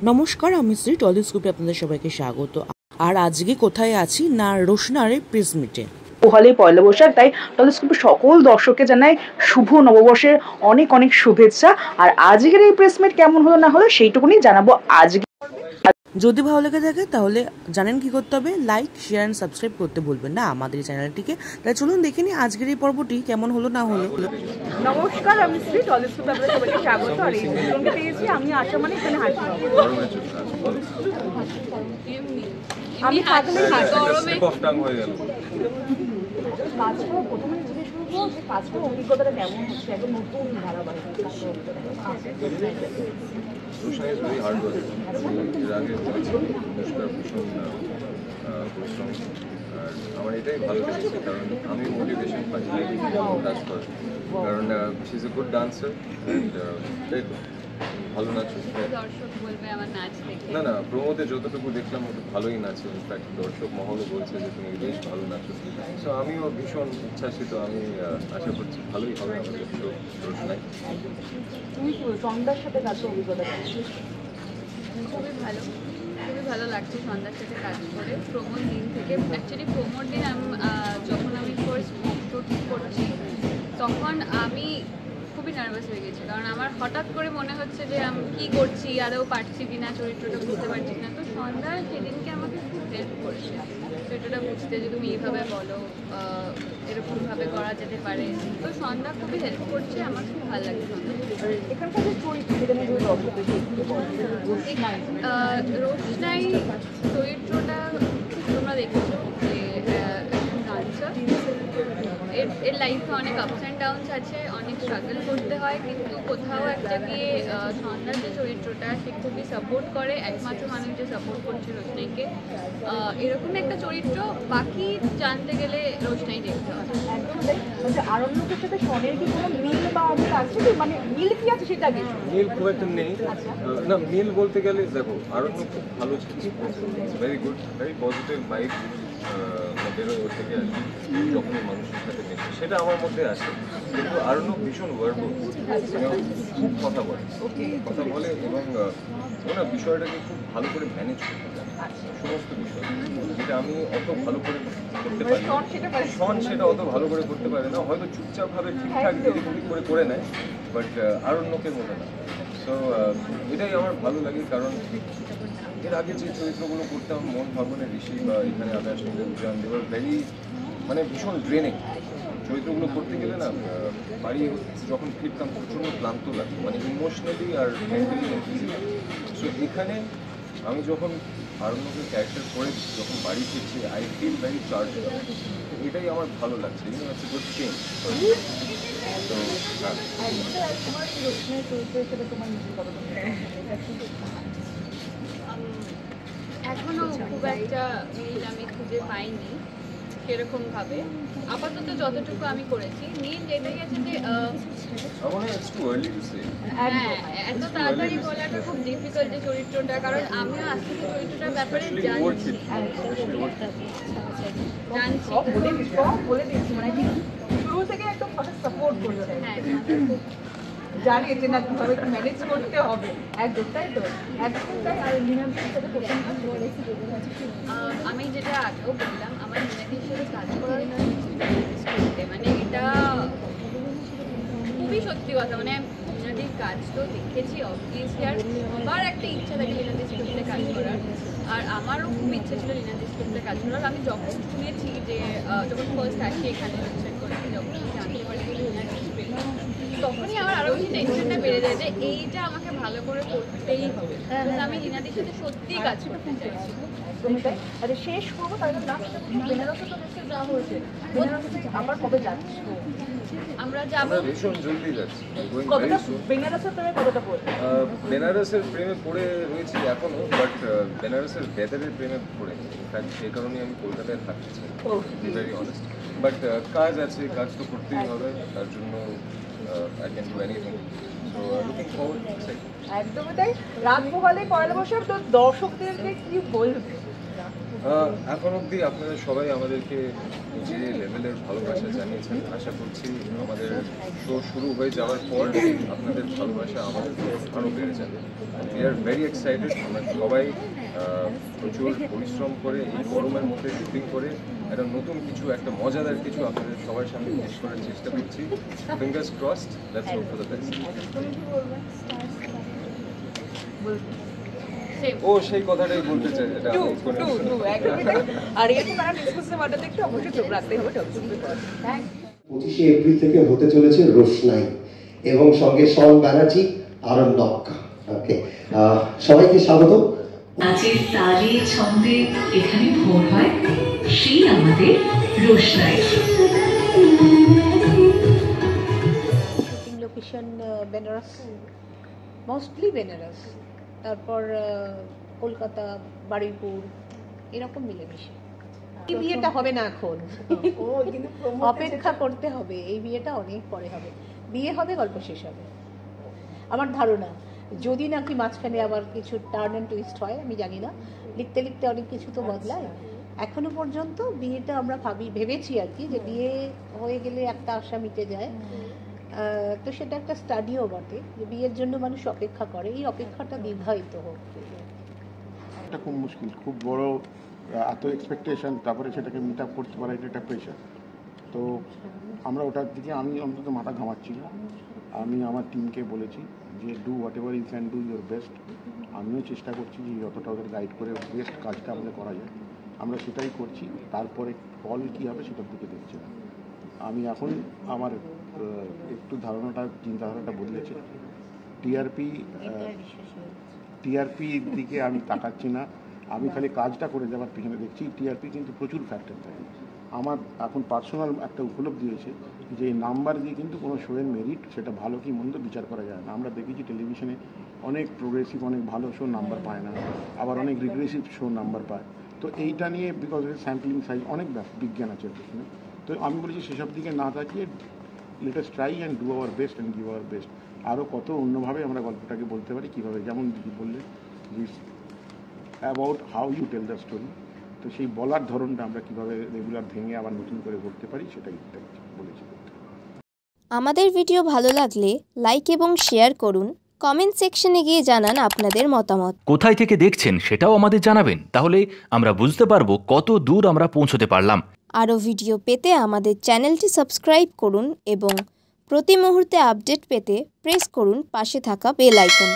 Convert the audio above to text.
নমস্কার, আমি শ্রী টলিস্কোপে আপনাদের সবাইকে স্বাগত। আর আজকে কোথায় আছি না, রোশনারে প্রেস মিটে। পোহালি পয়লা বৈশাখ, তাই টলিস্কোপের সকল দর্শককে জানাই শুভ নববর্ষের অনেক অনেক শুভেচ্ছা। আর আজকের এই প্রেস মিট কেমন হলো না হলো সেইটুকুনি জানাবো আজকে। যদি ভালো লেগে থাকে তাহলে জানেন কি করতে হবে, লাইক, শেয়ার অ্যান্ড সাবস্ক্রাইব করতে ভুলবেন না আমাদের চ্যানেলটিকে। তাই চলুন দেখে নিই আজকের এই পর্বটি কেমন হলো না হলো। নমস্কার, আমি শ্রী টলিস্কোপে আপনাদের সবাইকে স্বাগত। আর এই দুজনকে পেয়েছি আমি আসা মানে এখানে হাসি, আমি থাকলে প্রথমে জিজ্ঞেস করবো যে কাজ করার অভিজ্ঞতাটা কেমন হচ্ছে, একদম নতুন ধারাবাহিক। আমার এটাই ভালো লেগেছে, কারণ আমি মোটিভেশন পাই কাজ করার, কারণ she is a good dancer and ভালো নাচ। না প্রমোদে যতটুকু দেখলাম ওটা ভালোই নাচে, ইনফ্যাক্ট দর্শক মহলও বলছে যে তুমি বেশ ভালো নাচো। সো আমিও ভীষণ উচ্ছ্বাসিত, আমি আশা করছি ভালোই হবে আমাদের শো রোশনাই। তুমি সন্ধ্যার সাথে কাজ অভিজ্ঞতা খুবই ভালো লাগছে সন্ধ্যার সাথে কাজ করে। প্রোমোর দিন থেকে, অ্যাকচুয়ালি প্রোমোর দিন যখন আমি ফার্স্ট শুট করছি তখন আমি খুবই নার্ভাস হয়ে গেছি, কারণ আমার হঠাৎ করে মনে হচ্ছে যে আমি কী করছি, আদৌ পারছি কিনা, চরিত্রটা বুঝতে পারছি না। তো সন্ধ্যা সেদিনকে আমাকে খুব হেল্প করেছে চরিত্রটা বুঝতে, যে তুমি এইভাবে বলো, এরকমভাবে করা যেতে পারে। তো সন্ধ্যা খুবই হেল্প করছে, আমার খুব ভালো লাগে সন্ধ্যা। এখানকার যে চরিত্র রোশনাই চরিত্রটা তোমরা দেখেছো যে ডান্সার, এর লাইফে অনেক আপস অ্যান্ড ডাউনস আছে, অনেক স্ট্রাগল করতে হয়, কিন্তু কোথাও একটা গিয়ে সন্ধ্যার যে চরিত্রটা সে খুবই সাপোর্ট করে। একমাত্র মানুষ যে সাপোর্ট করছে রোশনাইকে, এরকম একটা চরিত্র বাকি জানতে গেলে রোশনাই দেখতে হবে। একদম তাই। আরণ্যকের সাথে সনের কি কোনো মিল বা অমিল আছে? মানে মিল কি আছে সেটা আগে। মিল খুব একটা নেই, না মিল বলতে গেলে দেখো আরণ্য খুব ভালো ছিল, very good, very positive vibe বেরোয় ওর থেকে আর কি, যখনই মানুষের সাথে মেশে সেটা আমার মধ্যে আসে। কিন্তু আরণ্য ভীষণ ভার্বাল, খুব কথা বলে এবং ওরা বিষয়টাকে খুব ভালো করে ম্যানেজ করতে পারে সমস্ত বিষয়, যেটা আমি অত ভালো করে করতে পারি না। শন সেটা অত ভালো করে করতে পারে না, হয়তো চুপচাপভাবে ঠিকঠাক এদিক করে নেয়, বাট আরণ্যকের মতো না। সো এটাই আমার ভালো লাগে, কারণ এর আগে যে চরিত্রগুলো করতাম, মন ভগবানের ঋষি বা এখানে আকাশ উজান, দেওয়ার ভেরি মানে ভীষণ ড্রেনিং চরিত্রগুলো করতে গেলে না, বাড়ি যখন ফিরতাম প্রচণ্ড ক্লান্ত লাগতো, মানে ইমোশনালি আর মেন্টালি। সো এখানে আমি যখন আরণ্যকের ক্যারেক্টার করে যখন বাড়ি ফিরছি, আই ফিল ভেরি চার্জ। এটাই আমার ভালো লাগছে, ইটস এ গুড চেঞ্জ। তো এখনো খুব একটা মিল আমি খুঁজে পাইনি সেরকম ভাবে। আপাতত যতটুকু আমি করেছি মিল যেতে গেছে যে এত তাড়াতাড়ি বলাটা খুব ডিফিকাল্ট যে চরিত্রটা, কারণ আমিও আজ থেকে চরিত্রটার ব্যাপারে জানছি। শুরু থেকে একদম সাপোর্ট করছে, জানি যে না কিভাবে ম্যানেজ করতে হবে, একদম তাই তো। একদম তাই। আর লীনাদির সাথে প্রথম আমি যেটা আগেও বললাম, আমার লীনাদির সাথে কাজ করার মানে এটা খুবই সত্যি কথা। মানে লীনাদির কাজ তো দেখেছি অবভিয়াসলি, আর আমার একটা ইচ্ছা থাকে লীনাদির স্ক্রিপ্টে কাজ করার, আর আমারও খুব ইচ্ছা ছিল লীনাদির স্ক্রিপ্টে কাজ করার। আমি যখন শুনেছি যে যখন ফার্স্ট আসি এখানে রিসার্চ করেছি, যখন জানতে পারি লীনাদির তখনই আমার আরো বেশি টেনশনটা বেড়ে যায় যে এইটা আমাকে ভালো করে করতেই হবে। আমি লীনাদির সাথে সত্যিই কাজ করতে চাইছি। আচ্ছা, শেষ করবো তার বেনারসে তো দেখতে যাওয়া হয়েছে, বেনারসে আবার কবে যাচ্ছি? আমরা যাবো ভীষণ জলদি যাচ্ছি। বেনারসের প্রেমে পড়ে রয়েছি এখনো, বাট বেনারসের ভেতরের প্রেমে পড়ে, ইনফ্যাক্ট সেই কারণেই আমি কলকাতায় থাকতে চাই, ভেরি অনেস্ট। বাট কাজ আছে, কাজ তো করতেই হবে, তার জন্য I can do anything. So looking forward to it. একদমই তাই। রাত পোহালে পয়লা বৈশাখ, তো দর্শকদেরকে কি বলবে? এখন অবধি আপনারা সবাই আমাদেরকে যে লেভেলের ভালোবাসা জানিয়েছেন, আশা করছি আমাদের শো শুরু হয়ে যাওয়ার পর আপনাদের ভালোবাসা আমাদের আরও বেড়ে যাবে। We are very excited. আমরা সবাই প্রচুর পরিশ্রম করে এই গরমের মধ্যে শুটিং করে একটা নতুন কিছু, একটা মজাদার কিছু আপনাদের সবার সামনে পেশ করার চেষ্টা করছি। Fingers crossed, let's hope for the best. ও সেই কথাটাই বলতে চাই, এটা আর এর মানে ডিসকাশন মাটাতে একটু অবশ্যই চোখ রাখতে হবে। 25শে এপ্রিল থেকে হতে চলেছে রোশনাই এবং সঙ্গে শন ব্যানার্জি আর নক। ওকে, সবাইকে স্বাগত। নাচের তালে ছন্দে এখানে ভোর হয়, সেই আমাদের Roshnai. Shooting location Benaras, mostly Benaras, তারপর কলকাতা, বারুইপুর, এরকম মিলেমিশে। এই বিয়েটা হবে না এখন, অপেক্ষা করতে হবে। এই বিয়েটা অনেক পরে হবে। বিয়ে হবে, গল্প শেষ হবে আমার ধারণা। যদি নাকি মাঝখানে আবার কিছু টার্ন অ্যান্ড টুইস্ট হয়, আমি জানি না। লিখতে লিখতে অনেক কিছু তো বদলায়। এখনো পর্যন্ত বিয়েটা আমরা ভেবেছি আর কি, যে বিয়ে হয়ে গেলে একটা আশা মিটে যায়। তো সেটা একটা স্টাডিও বটে, যে বিয়ের জন্য মানুষ অপেক্ষা করে, এই অপেক্ষাটা দীর্ঘায়িত হোক। এটা খুব মুশকিল, খুব বড় এত এক্সপেকটেশন, তারপরে সেটাকে মিট আপ করতে পারা, এটা একটা প্রেশার। তো আমরা ওটার দিকে আমি অন্তত মাথা ঘামাচ্ছি না। আমি আমার টিমকে বলেছি যে do whatever you can do your best. আমিও চেষ্টা করছি যে যতটা ওদের গাইড করে বেস্ট কাজটা আমাদের করা যায়, আমরা সেটাই করছি। তারপরে ফল কী হবে সেটার দিকে দেখছি না। আমি এখন আমার একটু চিন্তাধারাটা বদলেছে। টিআরপির দিকে আমি তাকাচ্ছি না, আমি খালি কাজটা করে যাওয়ার পিছনে দেখছি। টিআরপি কিন্তু প্রচুর ফ্যাক্টর থাকে। আমার এখন পার্সোনাল একটা উপলব্ধি হয়েছে যে এই নাম্বার দিয়ে কিন্তু কোনো শোয়ের মেরিট, সেটা ভালো কি মন্দ বিচার করা যায় না। আমরা দেখেছি টেলিভিশনে অনেক প্রোগ্রেসিভ, অনেক ভালো শো নাম্বার পায় না, আবার অনেক রিগ্রেসিভ শো নাম্বার পায়। তো এইটা নিয়ে বিকজ স্যাম্পলিং সাইজ অনেক বিজ্ঞান আছে পিছনে। তো আমি বলেছি সেসব দিকে না তাকিয়ে let us try and do our best and give our best. আরও কত অন্যভাবে আমরা গল্পটাকে বলতে পারি, কীভাবে, যেমন দিদি বললে about how you tell the story. তো সেই বলার ধরনটা আমরা কীভাবে রেগুলার ভেঙে আবার নতুন করে করতে পারি, সেটাই বলেছি। আমাদের ভিডিও ভালো লাগলে লাইক এবং শেয়ার করুন। কমেন্ট সেকশনে গিয়ে জানান আপনাদের মতামত। কোথায় থেকে দেখছেন সেটাও আমাদের জানাবেন, তাহলে আমরা বুঝতে পারবো কত দূর আমরা পৌঁছতে পারলাম। আরও ভিডিও পেতে আমাদের চ্যানেলটি সাবস্ক্রাইব করুন এবং প্রতি মুহূর্তে আপডেট পেতে প্রেস করুন পাশে থাকা বেল আইকন।